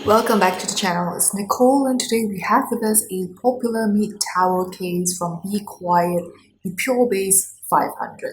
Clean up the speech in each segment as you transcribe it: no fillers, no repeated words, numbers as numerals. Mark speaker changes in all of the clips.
Speaker 1: Welcome back to the channel. It's Nicole, and today we have with us a popular mid-tower case from BeQuiet Pure Base 500.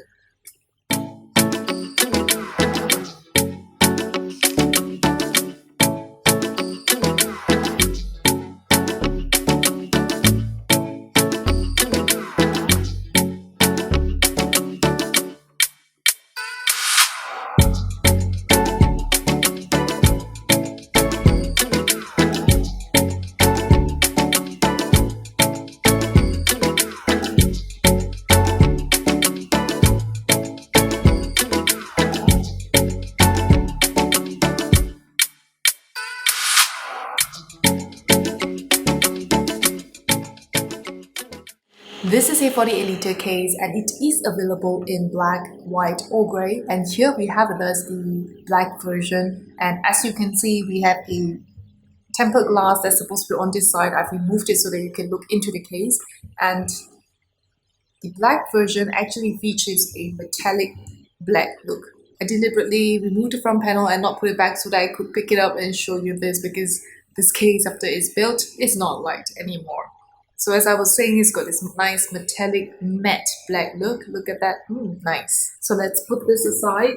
Speaker 1: This is a 48-liter case and it is available in black, white or grey, and here we have with us the black version, and as you can see we have a tempered glass that's supposed to be on this side. I've removed it so that you can look into the case, and the black version actually features a metallic black look. I deliberately removed the front panel and not put it back so that I could pick it up and show you this, because this case after it's built is not light anymore. So as I was saying, it's got this nice metallic matte black look. Look at that, nice. So let's put this aside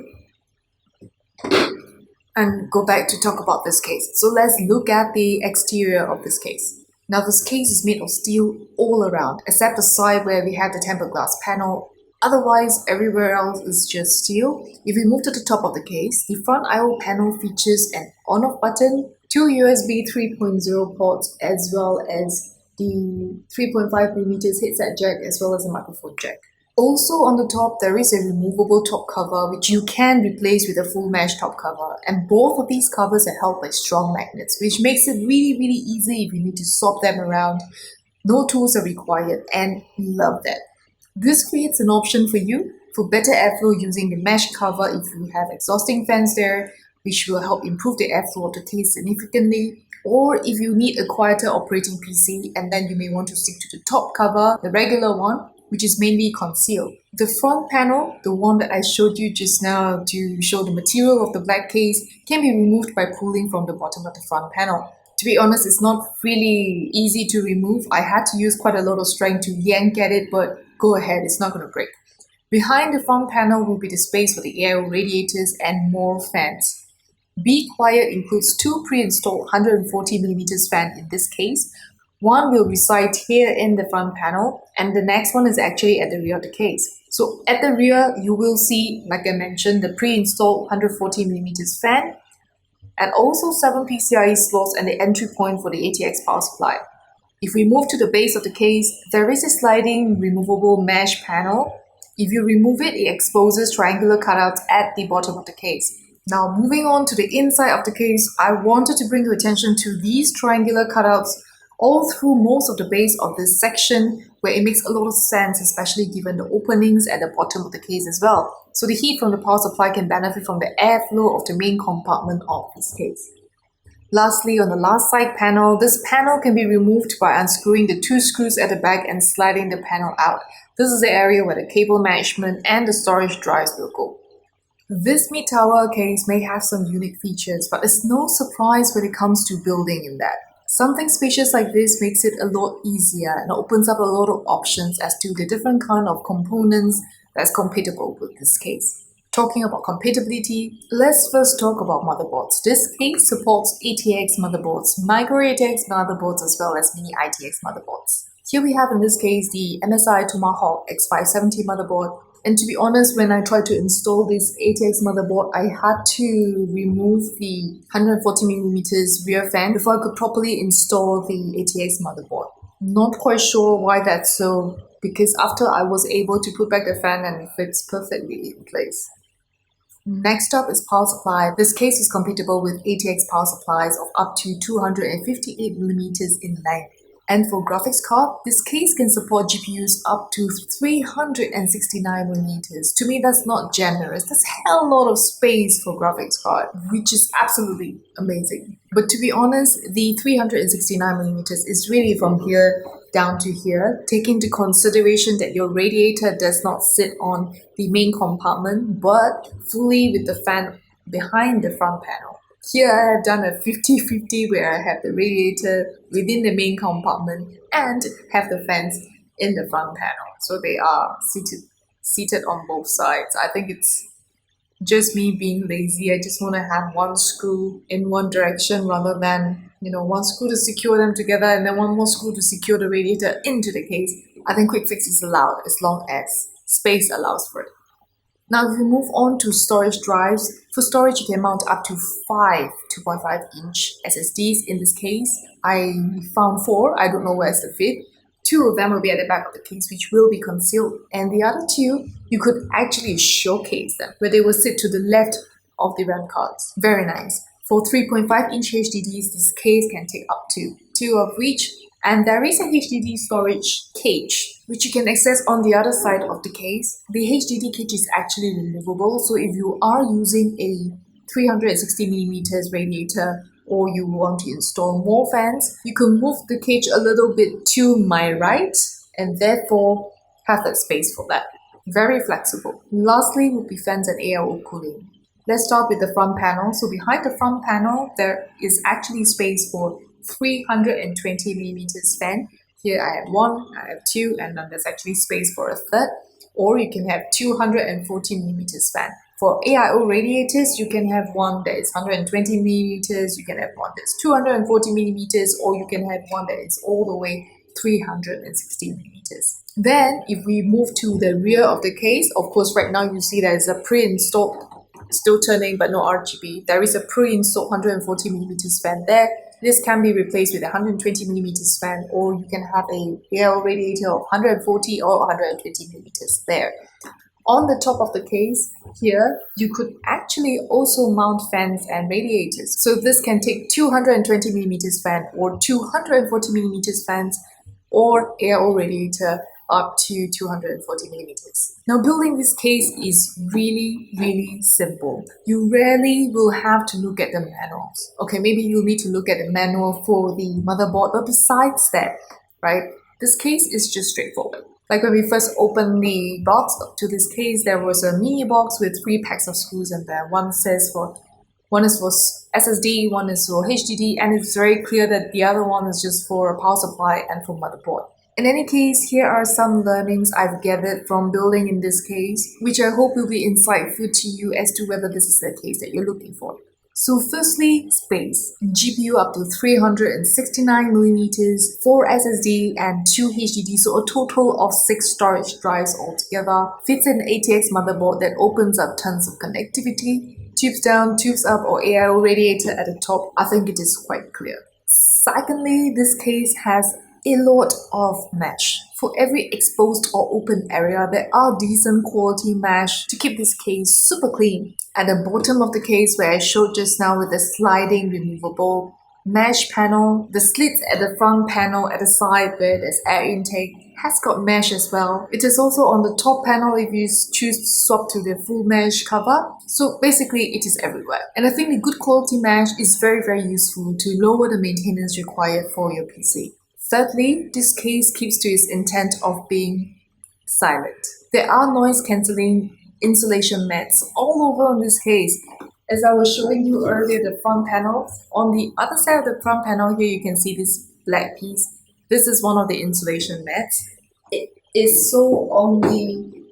Speaker 1: and go back to talk about this case. So let's look at the exterior of this case. Now this case is made of steel all around, except the side where we have the tempered glass panel. Otherwise, everywhere else is just steel. If we move to the top of the case, the front I/O panel features an on-off button, two USB 3.0 ports, as well as the 3.5mm headset jack, as well as a microphone jack. Also on the top, there is a removable top cover which you can replace with a full mesh top cover, and both of these covers are held by strong magnets, which makes it really easy if you need to swap them around. No tools are required, and love that. This creates an option for you for better airflow using the mesh cover if you have exhausting fans there, which will help improve the airflow of the case significantly. Or if you need a quieter operating PC, and then you may want to stick to the top cover, the regular one, which is mainly concealed. The front panel, the one that I showed you just now to show the material of the black case, can be removed by pulling from the bottom of the front panel. To be honest, it's not really easy to remove. I had to use quite a lot of strength to yank at it, but go ahead, it's not going to break. Behind the front panel will be the space for the air radiators and more fans. BeQuiet includes two pre-installed 140mm fan in this case. One will reside here in the front panel, and the next one is actually at the rear of the case. So at the rear, you will see, like I mentioned, the pre-installed 140mm fan, and also 7 PCIe slots and the entry point for the ATX power supply. If we move to the base of the case, there is a sliding removable mesh panel. If you remove it, it exposes triangular cutouts at the bottom of the case. Now moving on to the inside of the case, I wanted to bring your attention to these triangular cutouts all through most of the base of this section, where it makes a lot of sense, especially given the openings at the bottom of the case as well. So the heat from the power supply can benefit from the airflow of the main compartment of this case. Lastly, on the last side panel, this panel can be removed by unscrewing the two screws at the back and sliding the panel out. This is the area where the cable management and the storage drives will go. This mid-tower case may have some unique features, but it's no surprise when it comes to building in that. Something spacious like this makes it a lot easier and opens up a lot of options as to the different kind of components that's compatible with this case. Talking about compatibility, let's first talk about motherboards. This case supports ATX motherboards, micro ATX motherboards, as well as mini ITX motherboards. Here we have in this case the MSI Tomahawk X570 motherboard. And to be honest, when I tried to install this ATX motherboard, I had to remove the 140mm rear fan before I could properly install the ATX motherboard. Not quite sure why that's so, because after I was able to put back the fan and it fits perfectly in place. Next up is power supply. This case is compatible with ATX power supplies of up to 258mm in length. And for graphics card, this case can support GPUs up to 369mm. To me, that's not generous. That's a hell lot of space for graphics card, which is absolutely amazing. But to be honest, the 369mm is really from here down to here, taking into consideration that your radiator does not sit on the main compartment, but fully with the fan behind the front panel. Here I have done a 50-50 where I have the radiator within the main compartment and have the fans in the front panel. So they are seated on both sides. I think it's just me being lazy. I just want to have one screw in one direction rather than, one screw to secure them together and then one more screw to secure the radiator into the case. I think quick fix is allowed as long as space allows for it. Now, if we move on to storage drives, for storage you can mount up to 5 2.5-inch SSDs. In this case, I found 4. I don't know where's the 5th. 2 of them will be at the back of the case, which will be concealed. And the other 2, you could actually showcase them, where they will sit to the left of the RAM cards. Very nice. For 3.5-inch HDDs, this case can take up to 2 of each. And there is a HDD storage cage, which you can access on the other side of the case. The HDD cage is actually removable, so if you are using a 360mm radiator or you want to install more fans, you can move the cage a little bit to my right and therefore have that space for that. Very flexible. Lastly would be fans and AIO cooling. Let's start with the front panel. So behind the front panel, there is actually space for 320mm fan. Here I have 1, I have 2, and then there's actually space for a third. Or you can have 240mm fan. For AIO radiators, you can have one that is 120mm, you can have one that's 240mm, or you can have one that is all the way 360mm. Then, if we move to the rear of the case, of course right now you see there is a pre-installed, still turning but no RGB. There is a pre-installed 140mm fan there. This can be replaced with a 120mm fan, or you can have a AIO radiator of 140 or 120mm there. On the top of the case here, you could actually also mount fans and radiators. So this can take 220mm fan or 240mm fans or AIO radiator up to 240mm. Now building this case is really simple. You rarely will have to look at the manuals. Okay, maybe you'll need to look at the manual for the motherboard, but besides that, right, this case is just straightforward. Like when we first opened the box to this case, there was a mini box with 3 packs of screws in there. One is for SSD, one is for HDD, and it's very clear that the other one is just for a power supply and for motherboard. In any case, here are some learnings I've gathered from building in this case, which I hope will be insightful to you as to whether this is the case that you're looking for. So firstly, space. GPU up to 369mm, 4 SSD and 2 HDD, so a total of 6 storage drives altogether. Fits an ATX motherboard that opens up tons of connectivity. Tubes down, tubes up, or AIO radiator at the top. I think it is quite clear. Secondly, this case has a lot of mesh. For every exposed or open area, there are decent quality mesh to keep this case super clean. At the bottom of the case where I showed just now with the sliding removable mesh panel, the slits at the front panel at the side where there's air intake has got mesh as well. It is also on the top panel if you choose to swap to the full mesh cover. So basically it is everywhere. And I think the good quality mesh is very useful to lower the maintenance required for your PC. Thirdly, this case keeps to its intent of being silent. There are noise cancelling insulation mats all over on this case. As I was showing you earlier, the front panel, on the other side of the front panel here you can see this black piece. This is one of the insulation mats. It is so on the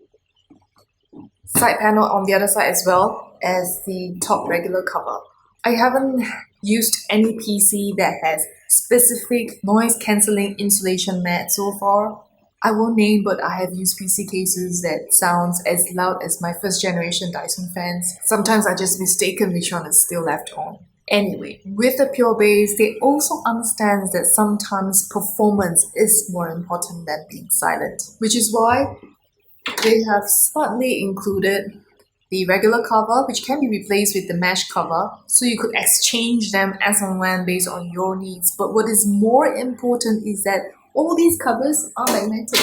Speaker 1: side panel on the other side as well as the top regular cover. I haven't used any PC that has specific noise cancelling insulation mat so far. I won't name, but I have used PC cases that sounds as loud as my first generation Dyson fans. Sometimes I just mistaken which one is still left on. Anyway, with the Pure Base, they also understand that sometimes performance is more important than being silent, which is why they have smartly included the regular cover, which can be replaced with the mesh cover, so you could exchange them as and when based on your needs. But what is more important is that all these covers are magnetic.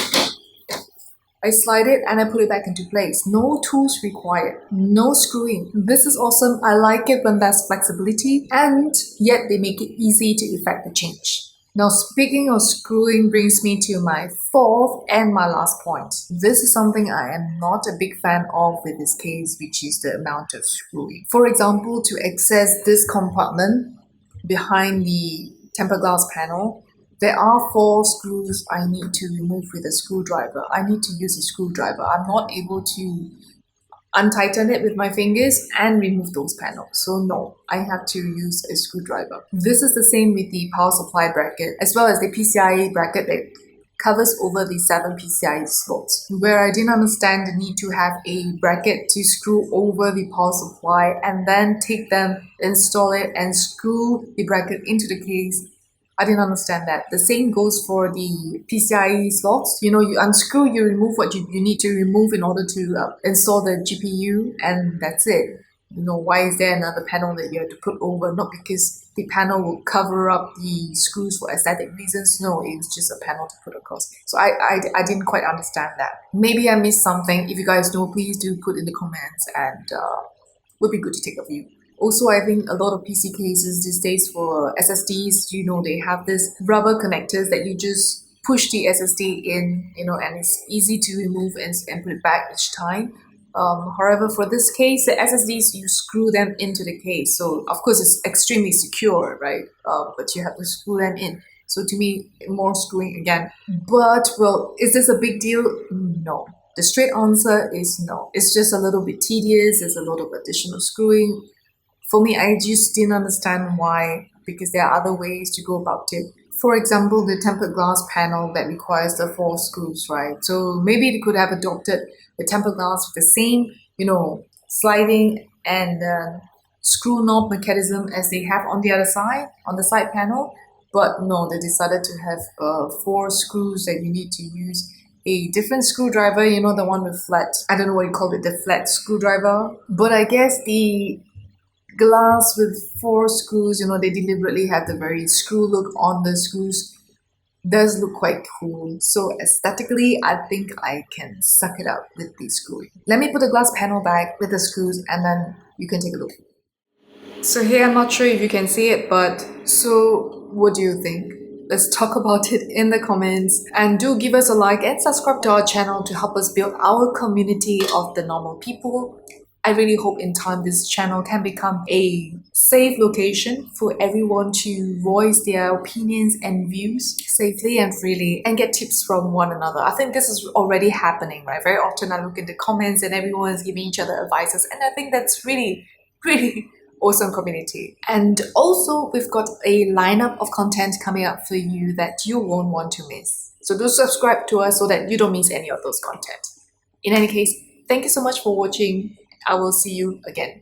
Speaker 1: I slide it and I put it back into place. No tools required, no screwing. This is awesome. I like it when there's flexibility and yet they make it easy to effect the change. Now, speaking of screwing brings me to my fourth and my last point. This is something I am not a big fan of with this case, which is the amount of screwing. For example, to access this compartment behind the tempered glass panel, there are 4 screws I need to remove with a screwdriver. I need to use a screwdriver. I'm not able to untighten it with my fingers and remove those panels. So no, I have to use a screwdriver. This is the same with the power supply bracket as well as the PCIe bracket that covers over the 7 PCIe slots, where I didn't understand the need to have a bracket to screw over the power supply and then take them, install it and screw the bracket into the case. I didn't understand that. The same goes for the PCIe slots. You know, you unscrew, you remove what you need to remove in order to install the GPU, and that's it. You know, why is there another panel that you have to put over? Not because the panel will cover up the screws for aesthetic reasons. No, it's just a panel to put across. So I didn't quite understand that. Maybe I missed something. If you guys know, please do put in the comments, and would be good to take a view. Also, I think a lot of PC cases these days for SSDs, you know, they have this rubber connectors that you just push the SSD in, you know, and it's easy to remove and put it back each time. However, for this case, the SSDs, you screw them into the case. So, of course, it's extremely secure, right? But you have to screw them in. So, to me, more screwing again. But, well, is this a big deal? No. The straight answer is no. It's just a little bit tedious. There's a lot of additional screwing. For me, I just didn't understand why, because there are other ways to go about it. For example, the tempered glass panel that requires the 4 screws, right? So maybe they could have adopted the tempered glass with the same, you know, sliding and screw knob mechanism as they have on the other side, on the side panel. But no, they decided to have 4 screws that you need to use a different screwdriver, you know, the one with flat, I don't know what you call it, the flat screwdriver. But I guess the glass with 4 screws, you know, they deliberately have the very screw look on the screws. Does look quite cool. So aesthetically, I think I can suck it up with the screwing. Let me put the glass panel back with the screws and then you can take a look. So here, I'm not sure if you can see it, but so what do you think? Let's talk about it in the comments, and do give us a like and subscribe to our channel to help us build our community of the normal people. I really hope in time this channel can become a safe location for everyone to voice their opinions and views safely and freely and get tips from one another. I think this is already happening, right? Very often I look in the comments and everyone is giving each other advices, and I think that's really awesome community. And also, we've got a lineup of content coming up for you that you won't want to miss. So do subscribe to us so that you don't miss any of those content. In any case, thank you so much for watching. I will see you again.